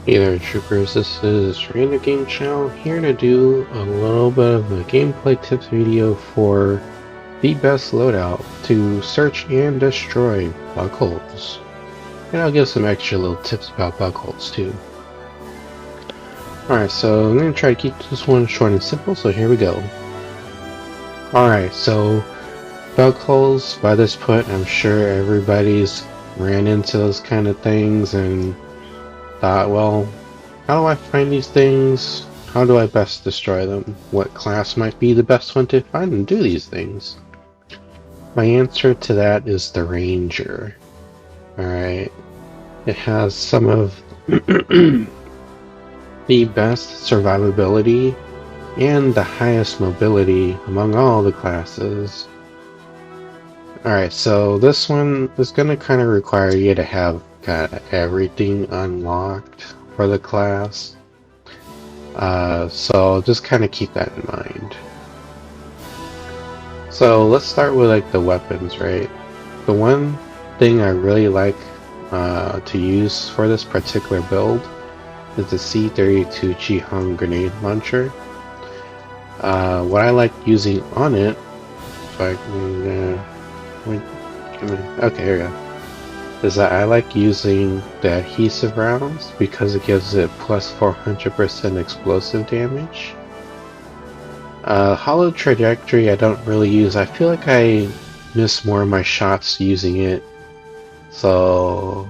Hey there, troopers. This is Random Game Channel here to do a little bit of a gameplay tips video for the best loadout to search and destroy bug holes. And I'll give some extra little tips about bug holes too. Alright, so I'm going to try to keep this one short and simple, so here we go. Alright, so bug holes, by this point I'm sure everybody's ran into those kind of things and thought, well, how do I find these things? How do I best destroy them? What class might be the best one to find and do these things? My answer to that is the Ranger. Alright. It has some of the best survivability and the highest mobility among all the classes. Alright, so this one is going to kind of require you to have everything unlocked for the class. So just kind of keep that in mind. So let's start with like the weapons, right? The one thing I really like to use for this particular build is the C-32 Chi-Hung grenade launcher. What I like using on it, if I can, okay, here we go, is that I like using the adhesive rounds because it gives it plus 400% explosive damage. Hollow trajectory I don't really use. I feel like I miss more of my shots using it, so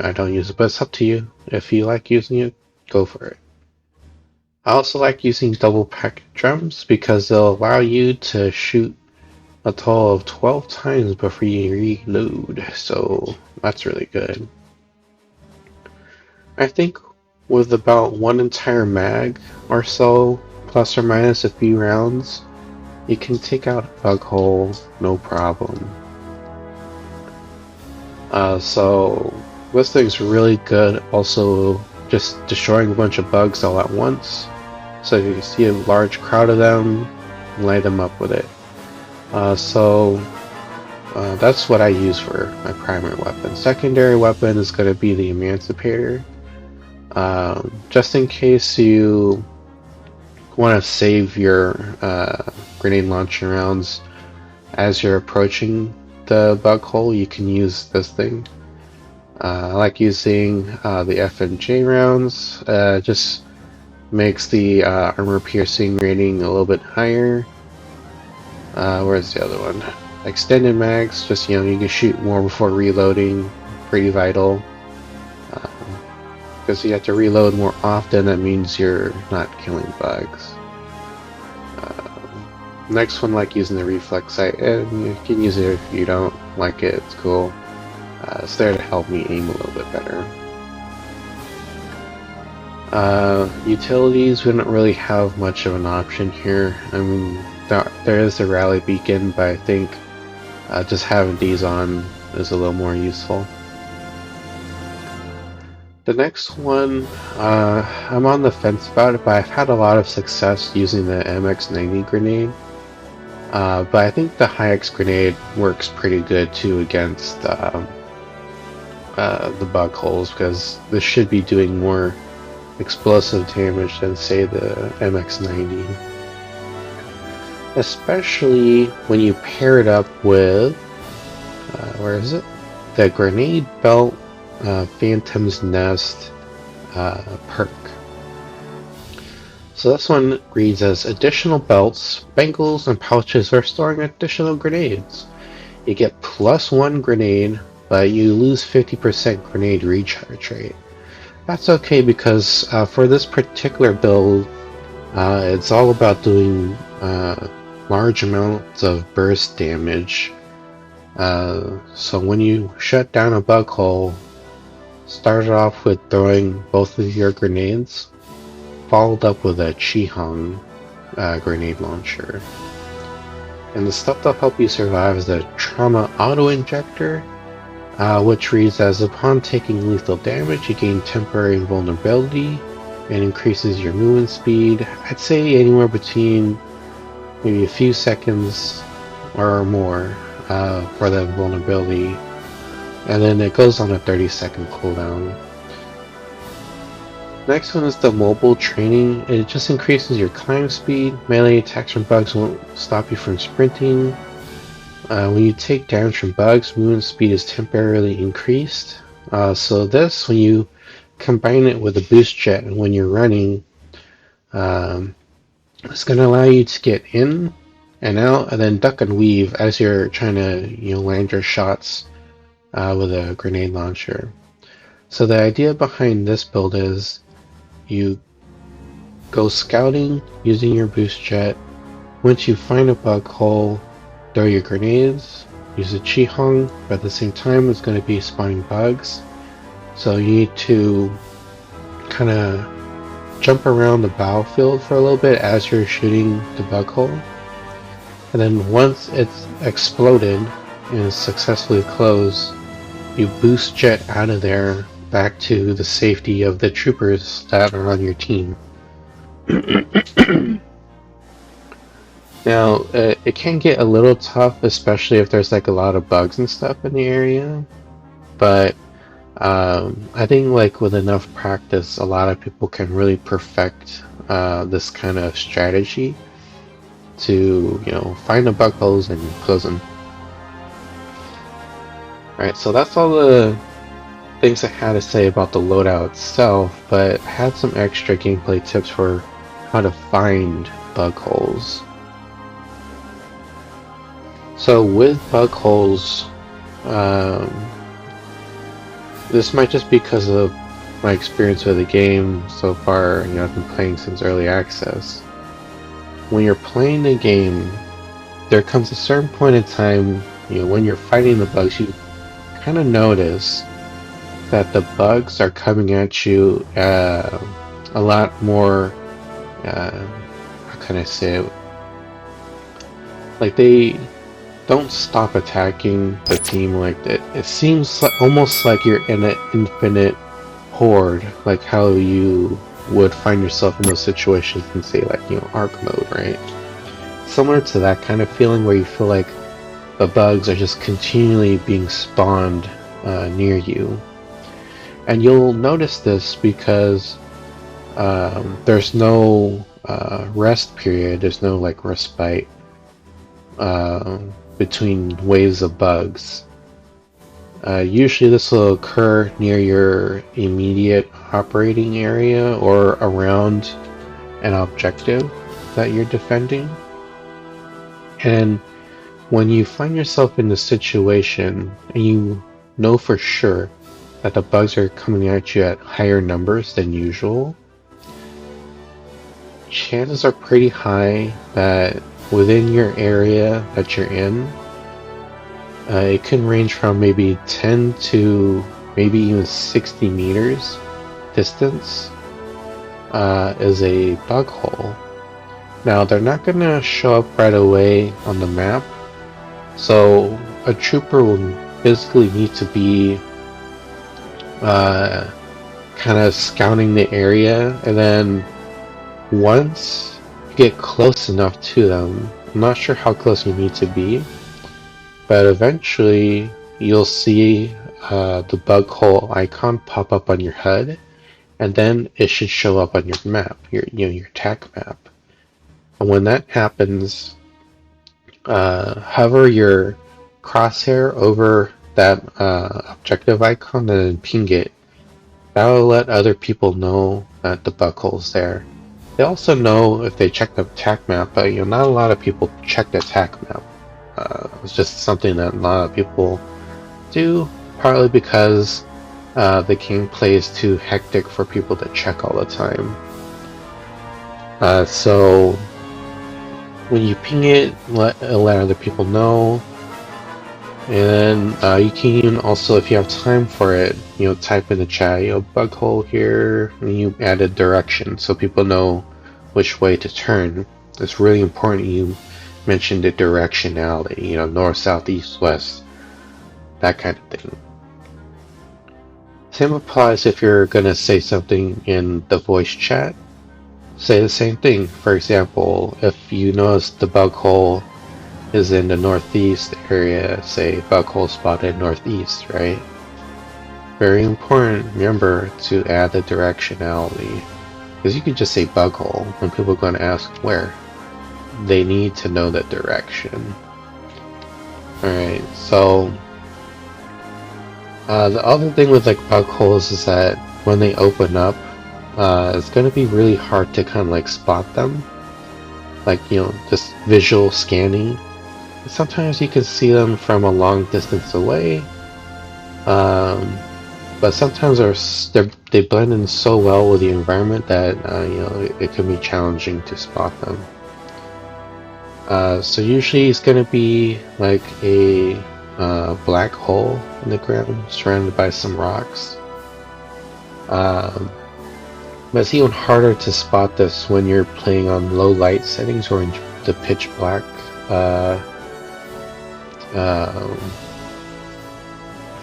I don't use it, but it's up to you. If you like using it, go for it. I also like using double packet drums because they'll allow you to shoot a total of 12 times before you reload, so that's really good. I think with about one entire mag or so, plus or minus a few rounds, you can take out a bug hole no problem. So this thing's really good also just destroying a bunch of bugs all at once. So if you see a large crowd of them, light them up with it. That's what I use for my primary weapon. Secondary weapon is going to be the Emancipator. Just in case you want to save your grenade launcher rounds as you're approaching the bug hole, you can use this thing. I like using the F and J rounds. Just makes the armor piercing rating a little bit higher. Where's the other one? Extended mags, just you can shoot more before reloading, pretty vital. Because you have to reload more often, that means you're not killing bugs. Next one, like using the reflex sight, and you can use it if you don't like it, it's cool. It's there to help me aim a little bit better. Utilities, we don't really have much of an option here. I mean, there is a rally beacon, but I think just having these on is a little more useful. The next one, I'm on the fence about it, but I've had a lot of success using the MX-90 grenade. But I think the Hi-X grenade works pretty good too against the bug holes, because this should be doing more explosive damage than, say, the MX-90. Especially when you pair it up with, where is it? The Grenade Belt Phantom's Nest perk. So this one reads as additional belts, bangles, and pouches for storing additional grenades. You get +1 grenade, but you lose 50% grenade recharge rate. That's okay because for this particular build, it's all about doing large amounts of burst damage. So when you shut down a bug hole, start off with throwing both of your grenades, followed up with a Chi-Hung grenade launcher. And the stuff that'll help you survive is the Trauma Auto Injector, which reads as upon taking lethal damage, you gain temporary invulnerability and increases your movement speed. I'd say anywhere between maybe a few seconds or more for the vulnerability, and then it goes on a 30-second cooldown. Next one is the mobile training. It just increases your climb speed. Melee attacks from bugs won't stop you from sprinting. When you take damage from bugs, movement speed is temporarily increased. So this, when you combine it with a boost jet and when you're running, it's going to allow you to get in and out and then duck and weave as you're trying to land your shots with a grenade launcher. So the idea behind this build is you go scouting using your boost jet. Once you find a bug hole, throw your grenades, use a Chi-Hong, but at the same time it's going to be spawning bugs. So you need to kind of jump around the battlefield for a little bit as you're shooting the bug hole. And then once it's exploded and is successfully closed, you boost jet out of there back to the safety of the troopers that are on your team. Now, it can get a little tough, especially if there's like a lot of bugs and stuff in the area, but I think like with enough practice, a lot of people can really perfect this kind of strategy to, find the bug holes and close them. Alright, so that's all the things I had to say about the loadout itself, but I had some extra gameplay tips for how to find bug holes. So with bug holes, this might just be because of my experience with the game so far. I've been playing since early access. When you're playing the game, there comes a certain point in time, when you're fighting the bugs, you kind of notice that the bugs are coming at you a lot more, how can I say it? Like they don't stop attacking the team like that. It seems almost like you're in an infinite horde, like how you would find yourself in those situations in, say, like, Arc mode, right? Similar to that kind of feeling where you feel like the bugs are just continually being spawned near you. And you'll notice this because there's no rest period, there's no like respite between waves of bugs. Usually this will occur near your immediate operating area or around an objective that you're defending. And when you find yourself in the situation and you know for sure that the bugs are coming at you at higher numbers than usual, chances are pretty high that within your area that you're in, it can range from maybe 10 to maybe even 60 meters distance is a bug hole. Now, they're not going to show up right away on the map, so a trooper will basically need to be kind of scouting the area, and then once you get close enough to them, I'm not sure how close you need to be, but eventually you'll see the bug hole icon pop up on your HUD, and then it should show up on your map, your attack map. And when that happens, hover your crosshair over that objective icon and then ping it. That will let other people know that the bug hole's there. They also know if they check the attack map, but not a lot of people check the attack map. It's just something that a lot of people do, partly because the gameplay is too hectic for people to check all the time. So when you ping it, let other people know. And then you can even also, if you have time for it, type in the chat, bug hole here, and you add a direction so people know which way to turn. It's really important you mention the directionality, north, south, east, west, that kind of thing. Same applies if you're going to say something in the voice chat. Say the same thing. For example, if you notice the bug hole is in the northeast area, say bug hole spotted northeast, right? Very important, remember to add the directionality. Because you could just say bug hole, and people are going to ask where. They need to know the direction. Alright, so the other thing with like bug holes is that when they open up, it's going to be really hard to kind of like spot them. Like, you know, just visual scanning. Sometimes you can see them from a long distance away, but sometimes they blend in so well with the environment that you know, it can be challenging to spot them. So usually it's going to be like a black hole in the ground surrounded by some rocks. But it's even harder to spot this when you're playing on low light settings or in the pitch black. I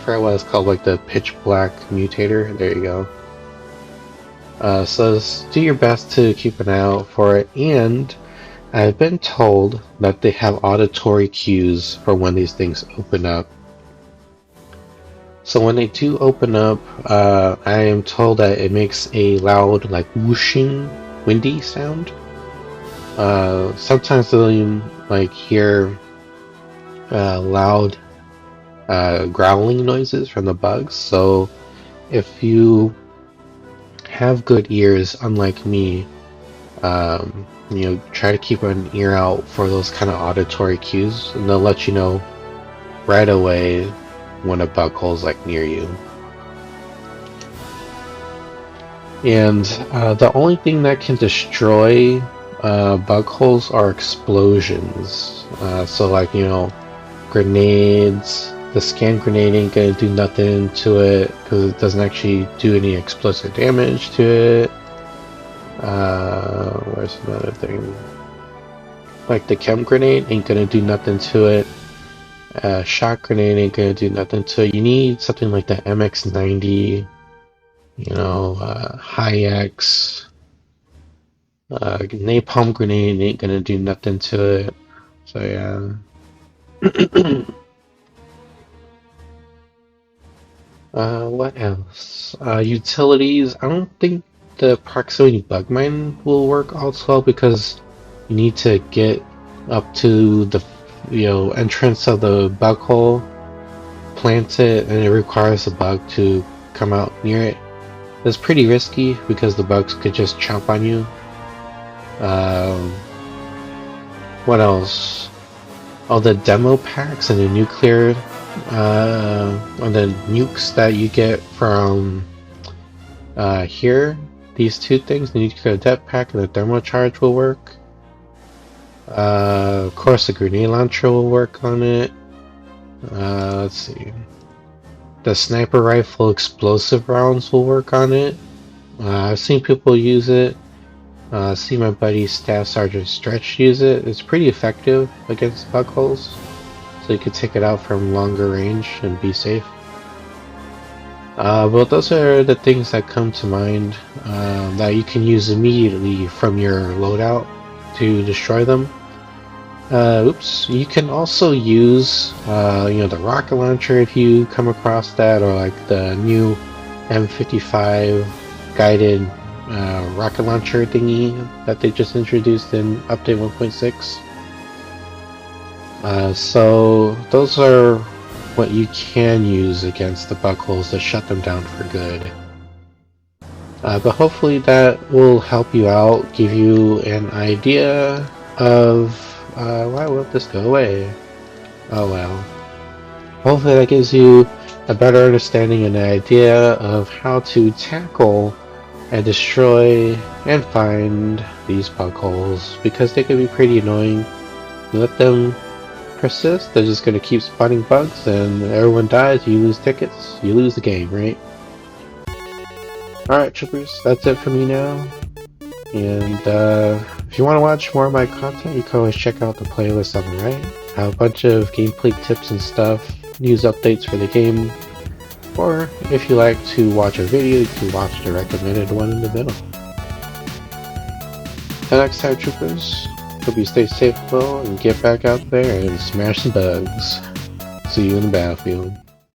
forgot what it's called, like the pitch black mutator. There you go. So just do your best to keep an eye out for it, and I've been told that they have auditory cues for when these things open up. So when they do open up, I am told that it makes a loud, like whooshing, windy sound. Sometimes they'll like hear loud growling noises from the bugs. So if you have good ears, unlike me, you know, try to keep an ear out for those kind of auditory cues, and they'll let you know right away when a bug hole's like near you. And the only thing that can destroy bug holes are explosions. So like, you know, grenades. The scan grenade ain't gonna do nothing to it because it doesn't actually do any explosive damage to it. Where's another thing? Like the chem grenade ain't gonna do nothing to it. Shot grenade ain't gonna do nothing to it. You need something like the MX90, you know, Hi-X. Napalm grenade ain't gonna do nothing to it. So yeah. What else? Utilities. I don't think the proximity bug mine will work also well because you need to get up to the, you know, entrance of the bug hole, plant it, and it requires the bug to come out near it. It's pretty risky because the bugs could just chomp on you. What else? All the demo packs and the nuclear, on the nukes that you get from here. These two things, the nuclear depth pack and the thermal charge, will work. Of course, the grenade launcher will work on it. Let's see. The sniper rifle explosive rounds will work on it. I've seen people use it. See my buddy Staff Sergeant Stretch use it. It's pretty effective against bug holes, so you can take it out from longer range and be safe. But those are the things that come to mind that you can use immediately from your loadout to destroy them. Oops. You can also use, you know, the rocket launcher if you come across that, or like the new M55 guided rocket launcher thingy that they just introduced in update 1.6. So those are what you can use against the bug holes to shut them down for good. But hopefully that will help you out, give you an idea of why won't this go away? Oh well. Hopefully that gives you a better understanding and an idea of how to tackle and destroy and find these bug holes, because they can be pretty annoying. You let them persist, they're just going to keep spawning bugs, and everyone dies, you lose tickets, you lose the game, right? Alright, troopers, that's it for me now. And if you want to watch more of my content, you can always check out the playlist on the right. I have a bunch of gameplay tips and stuff, news updates for the game, or if you like to watch a video, you can watch the recommended one in the middle. Till next time, troopers, hope you stay safe, well, and get back out there and smash some bugs. See you in the battlefield.